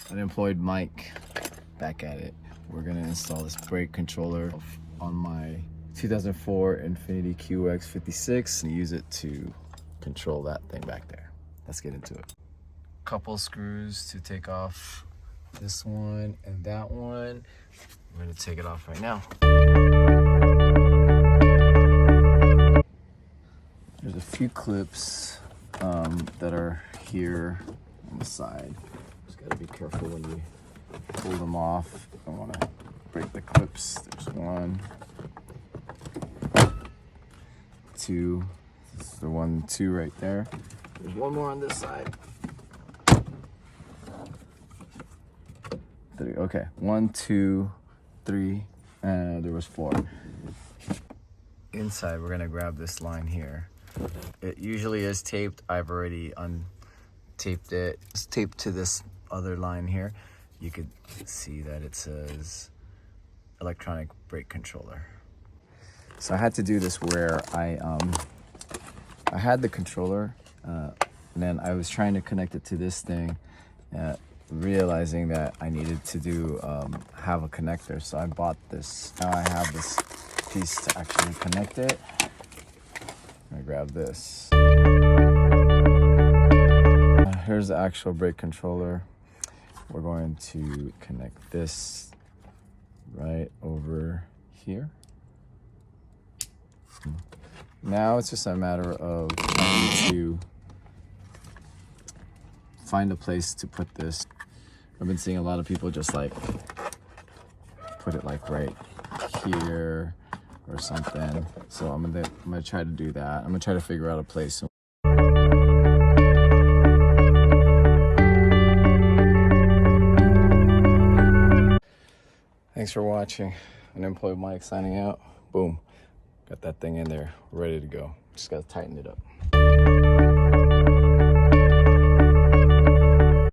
Unemployed Mike, back at it. We're gonna install this brake controller on my 2004 Infiniti QX56 and use it to control that thing back there. Let's get into it. Couple screws to take off this one and that one. I'm gonna take it off right now. There's a few clips that are here on the side. Just gotta be careful when you pull them off. I don't wanna break the clips. There's one, two. This is the 1, 2 right there. There's one more on this side. 3. Okay, 1, 2, 3, and there was 4. Inside, we're gonna grab this line here. It usually is taped. I've already untaped it. It's taped to this other line here. You could see that it says electronic brake controller. So I had to do this where I had the controller, and then I was trying to connect it to this thing, realizing that I needed to have a connector. So I bought this. Now I have this piece to actually connect it. I grab this. Here's the actual brake controller. We're going to connect this right over here. Now it's just a matter of trying to find a place to put this. I've been seeing a lot of people just like put it like right here or something. So I'm gonna try to do that. I'm gonna try to figure out a place. Thanks for watching. Unemployed Mike signing out. Boom. Got that thing in there, ready to go. Just gotta tighten it up.